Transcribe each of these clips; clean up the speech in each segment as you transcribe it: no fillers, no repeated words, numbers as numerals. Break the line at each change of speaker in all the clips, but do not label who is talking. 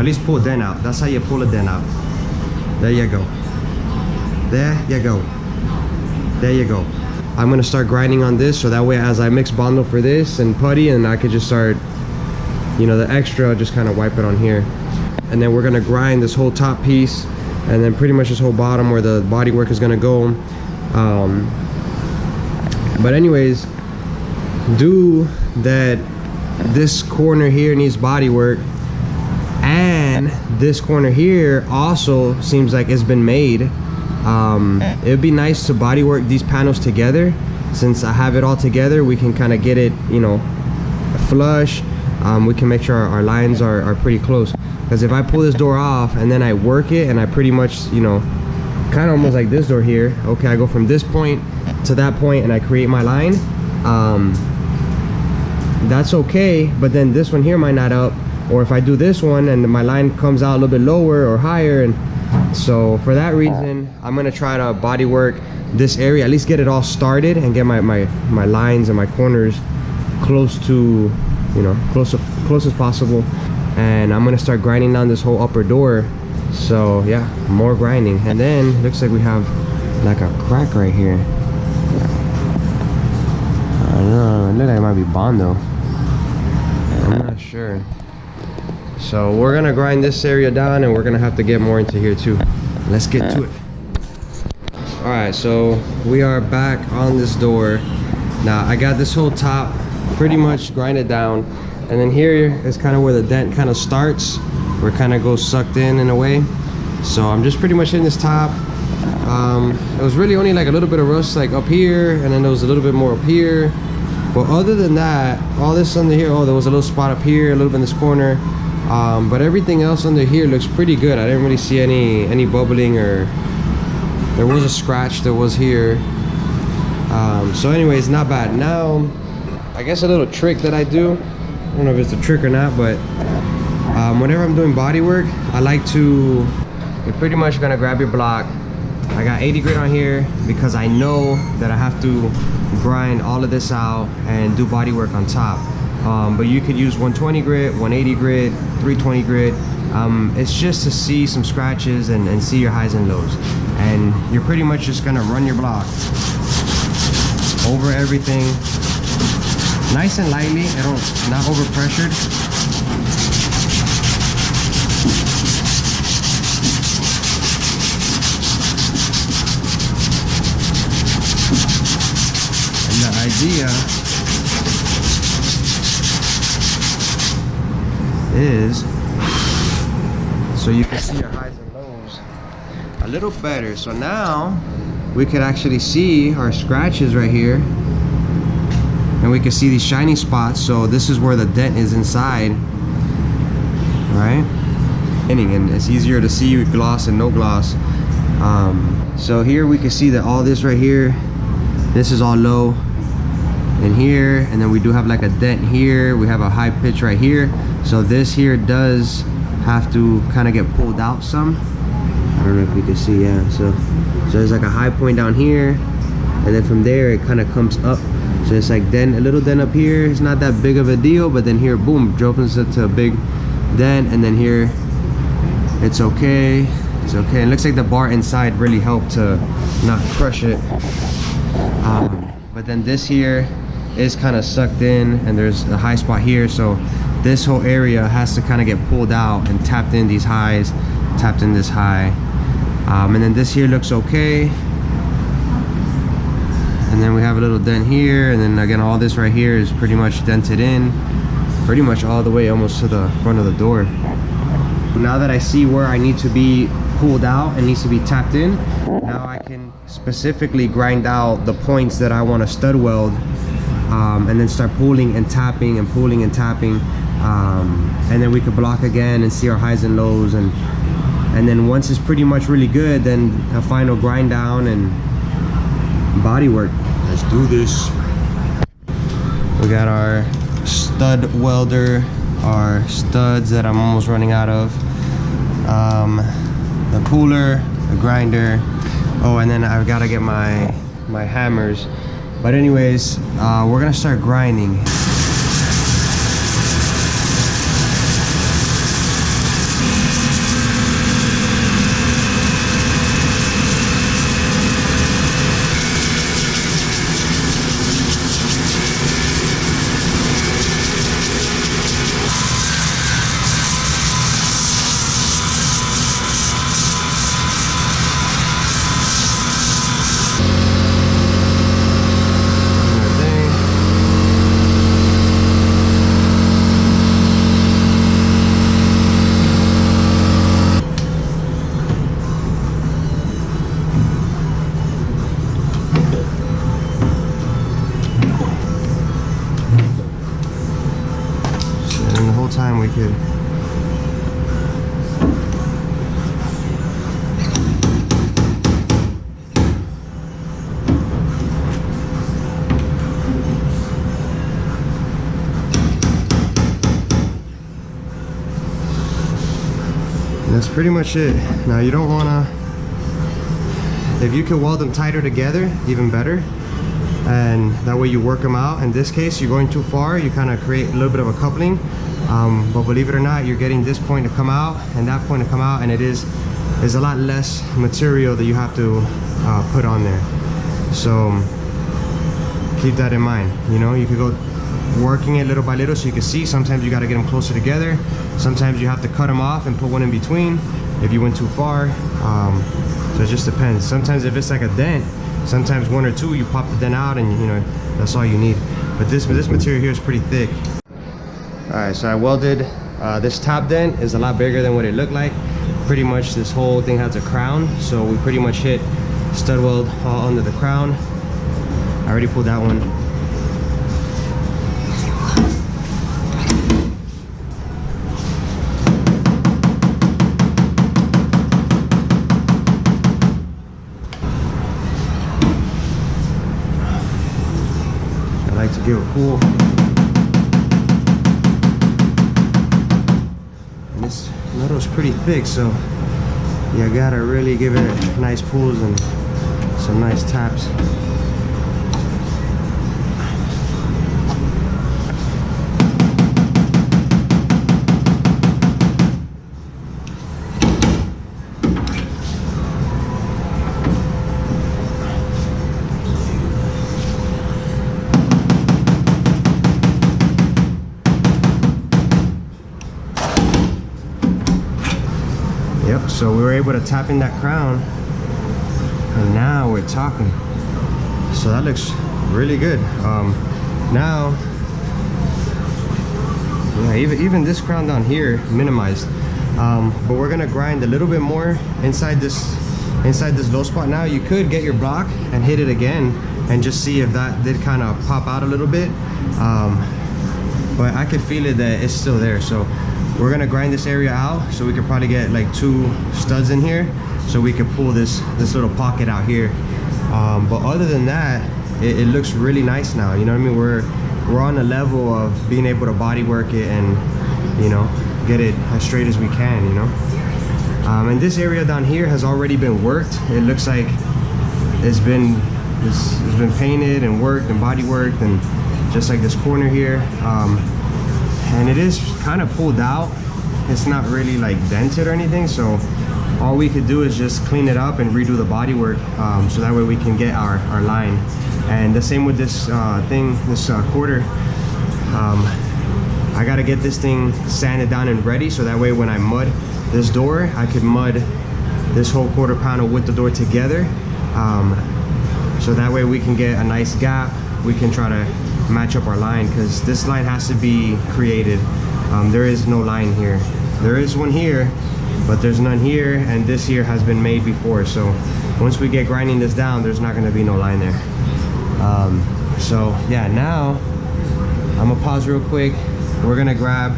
at least pull a dent out. That's how you pull a dent out. There you go. There you go. There you go. I'm gonna start grinding on this so that way as I mix Bondo for this and putty, and I could just start, you know, the extra, just kind of wipe it on here. And then we're gonna grind this whole top piece and then pretty much this whole bottom where the body work is gonna go. But anyways, do that. This corner here needs body work, and this corner here also seems like it's been made. It would be nice to body work these panels together. Since I have it all together, we can kind of get it, you know, flush. We can make sure our lines are pretty close, because if I pull this door off and then I work it and I pretty much, you know, kind of almost like this door here, okay, I go from this point to that point and I create my line, that's okay, but then this one here might not up, or if I do this one and my line comes out a little bit lower or higher, and so for that reason I'm gonna try to body work this area, at least get it all started and get my lines and my corners close to, you know, close as possible. And I'm gonna start grinding down this whole upper door. So yeah, more grinding. And then looks like we have like a crack right here. I don't know, it looks like it might be Bondo, I'm not sure. So we're gonna grind this area down, and we're gonna have to get more into here too. Let's get to it. All right, so we are back on this door. Now I got this whole top pretty much grinded down, and then here is kind of where the dent kind of starts, where it kind of goes sucked in a way. So I'm just pretty much hitting this top. It was really only like a little bit of rust like up here, and then there was a little bit more up here. But other than that, all this under here, oh, there was a little spot up here, a little bit in this corner. But everything else under here looks pretty good. I didn't really see any bubbling, or there was a scratch that was here. So anyways, not bad. Now I guess a little trick that I do, I don't know if it's a trick or not, but whenever I'm doing body work, I like to, you're pretty much gonna grab your block. I got 80 grit on here because I know that I have to grind all of this out and do body work on top. But you could use 120 grit, 180 grit, 320 grit. It's just to see some scratches and see your highs and lows. And you're pretty much just gonna run your block over everything, nice and lightly, not over pressured. And the idea is so you can see your highs and lows a little better. So now we could actually see our scratches right here, and we can see these shiny spots. So this is where the dent is inside, right? And it's easier to see with gloss and no gloss. So here we can see that all this right here, this is all low in here, and then we do have like a dent here. We have a high pitch right here. So this here does have to kind of get pulled out some. I don't know if you can see, yeah. So there's like a high point down here, and then from there it kind of comes up. So it's like a little dent up here. It's not that big of a deal, but then here, boom, opens it to a big dent, and then here it's okay. It's okay. It looks like the bar inside really helped to not crush it. But then this here is kind of sucked in, and there's a high spot here. So this whole area has to kind of get pulled out and tapped in these highs, tapped in this high. And then this here looks okay. And then we have a little dent here, and then again all this right here is pretty much dented in, pretty much all the way almost to the front of the door. Now that I see where I need to be pulled out and needs to be tapped in, now I can specifically grind out the points that I want to stud weld, and then start pulling and tapping and pulling and tapping, and then we could block again and see our highs and lows, and then once it's pretty much really good, then a final grind down and body work. Let's do this. We got our stud welder, our studs that I'm almost running out of, the puller, the grinder, oh, and then I've got to get my hammers. But anyways, we're gonna start grinding. like it. And that's pretty much it. Now you don't wanna, if you can weld them tighter together, even better. And that way you work them out. In this case, you're going too far, you kind of create a little bit of a coupling. But believe it or not, you're getting this point to come out and that point to come out, and there's a lot less material that you have to put on there. So keep that in mind. You know, you could go working it little by little so you can see. Sometimes you got to get them closer together. Sometimes you have to cut them off and put one in between if you went too far. So it just depends. Sometimes if it's like a dent, sometimes one or two, you pop the dent out and you know, that's all you need. But this material here is pretty thick. All right, so I welded this top dent. Is a lot bigger than what it looked like. Pretty much this whole thing has a crown, so we pretty much hit stud weld all under the crown. I already pulled that one. I like to give a pull. And this metal's pretty thick, so you gotta really give it nice pulls and some nice taps. Yep, so we were able to tap in that crown, and now we're talking. So that looks really good. Now, yeah, even this crown down here minimized. But we're gonna grind a little bit more inside this low spot. Now you could get your block and hit it again and just see if that did kind of pop out a little bit. But I could feel it that it's still there. So we're gonna grind this area out so we could probably get like 2 studs in here so we could pull this little pocket out here. But other than that, it looks really nice now. You know what I mean? We're on a level of being able to body work it and, you know, get it as straight as we can, you know. And this area down here has already been worked. It looks like it's been painted and worked and body worked, and just like this corner here. And it is kind of pulled out. It's not really like dented or anything, so all we could do is just clean it up and redo the body work, so that way we can get our line. And the same with this quarter. I gotta get this thing sanded down and ready, so that way when I mud this door, I could mud this whole quarter panel with the door together, so that way we can get a nice gap. We can try to match up our line, because this line has to be created. There is no line here. There is one here, but there's none here, and this here has been made before. So once we get grinding this down, there's not going to be no line there. So yeah, now I'm gonna pause real quick. We're gonna grab,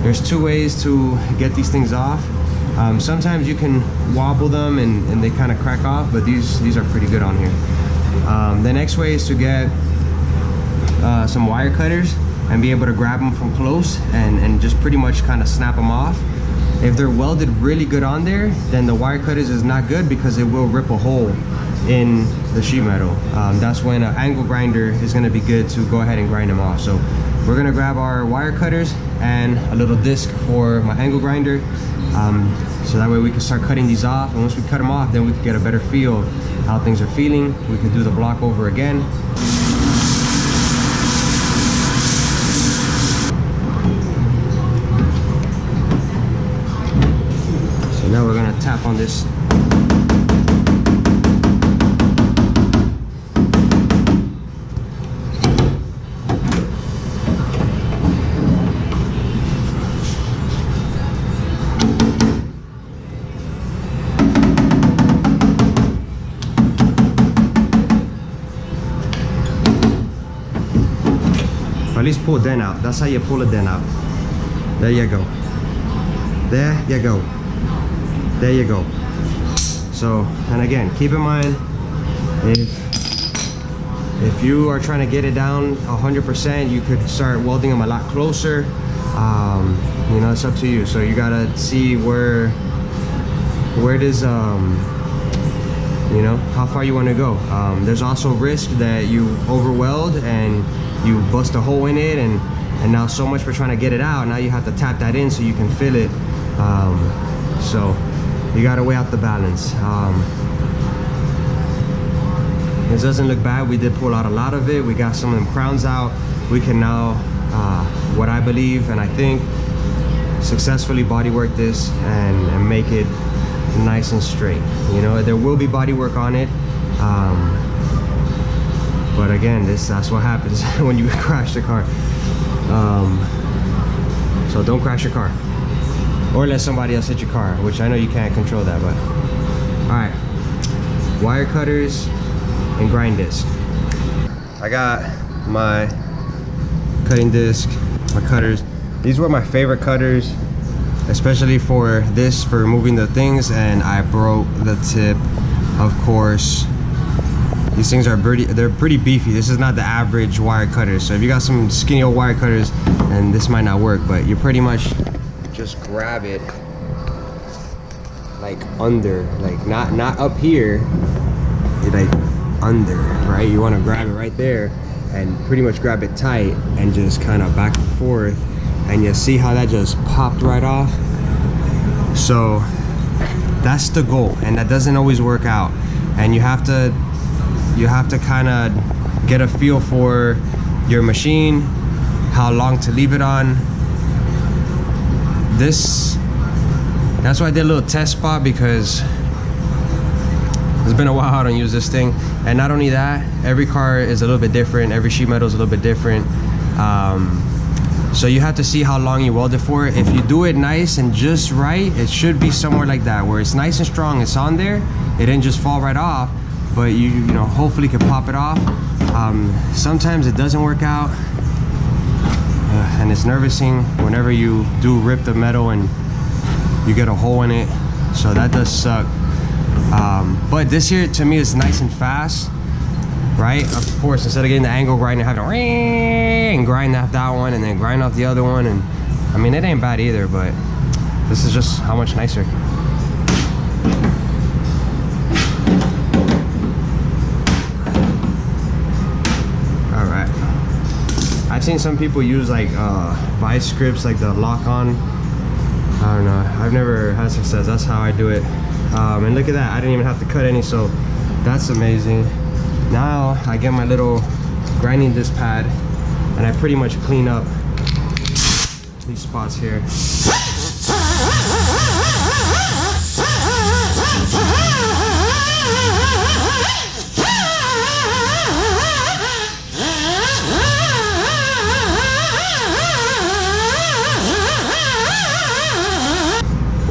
there's 2 ways to get these things off. Sometimes you can wobble them and they kind of crack off, but these are pretty good on here. The next way is to get some wire cutters and be able to grab them from close and just pretty much kind of snap them off. If they're welded really good on there, then the wire cutters is not good, because it will rip a hole in the sheet metal. That's when an angle grinder is going to be good to go ahead and grind them off. So we're going to grab our wire cutters and a little disc for my angle grinder, so that way we can start cutting these off. And once we cut them off, then we can get a better feel of how things are feeling. We can do the block over again. Now we're gonna tap on this. At least pull a dent out. That's how you pull a dent out. There you go. There you go. There you go. So, and again, keep in mind, if you are trying to get it down 100%, you could start welding them a lot closer. You know, it's up to you. So you gotta see where does you know, how far you want to go. There's also risk that you over weld and you bust a hole in it, and now so much for trying to get it out, now you have to tap that in so you can fill it. So you got to weigh out the balance. This doesn't look bad. We did pull out a lot of it. We got some of them crowns out. We can now, what I believe and I think, successfully bodywork this and make it nice and straight. You know, there will be body work on it, but again, that's what happens when you crash the car. So don't crash your car or let somebody else hit your car, which I know you can't control that. But all right, wire cutters and grind disc. I got my cutting disc, my cutters. These were my favorite cutters, especially for this, for removing the things, and I broke the tip, of course. These things are they're pretty beefy. This is not the average wire cutter. So if you got some skinny old wire cutters, then this might not work, but you pretty much just grab it like under, like not up here, you're like under, right? You want to grab it right there and pretty much grab it tight and just kind of back and forth, and you see how that just popped right off. So that's the goal, and that doesn't always work out, and you have to kind of get a feel for your machine, how long to leave it on. That's why I did a little test spot, because it's been a while I don't use this thing. And not only that, every car is a little bit different, every sheet metal is a little bit different. So you have to see how long you weld it for. If you do it nice and just right, it should be somewhere like that, where it's nice and strong, it's on there, it didn't just fall right off, but you know, hopefully can pop it off. Sometimes it doesn't work out, and it's nervousing whenever you do rip the metal and you get a hole in it, so that does suck. But this here to me is nice and fast, right? Of course, instead of getting the angle grind and having to and grind off that one and then grind off the other one, and I mean, it ain't bad either, but this is just how much nicer. All right, I've seen some people use like vice grips, like the lock-on. I don't know, I've never had success. That's how I do it. And look at that, I didn't even have to cut any, so that's amazing. Now I get my little grinding disc pad and I pretty much clean up these spots here.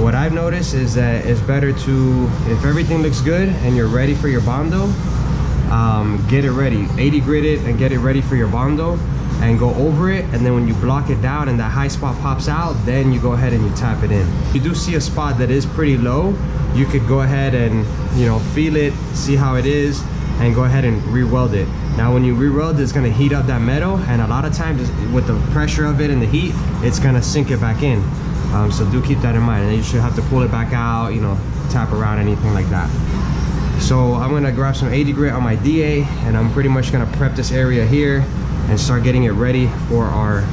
What I've noticed is that it's better to, if everything looks good and you're ready for your bondo, get it ready, 80 grit it and get it ready for your bondo, and go over it, and then when you block it down and that high spot pops out, then you go ahead and you tap it in. If you do see a spot that is pretty low, you could go ahead and, you know, feel it, see how it is, and go ahead and re-weld it. Now when you re-weld, it's gonna heat up that metal, and a lot of times with the pressure of it and the heat, it's gonna sink it back in. So do keep that in mind, and you should have to pull it back out, you know, tap around, anything like that. So I'm gonna grab some 80 grit on my DA, and I'm pretty much gonna prep this area here and start getting it ready for our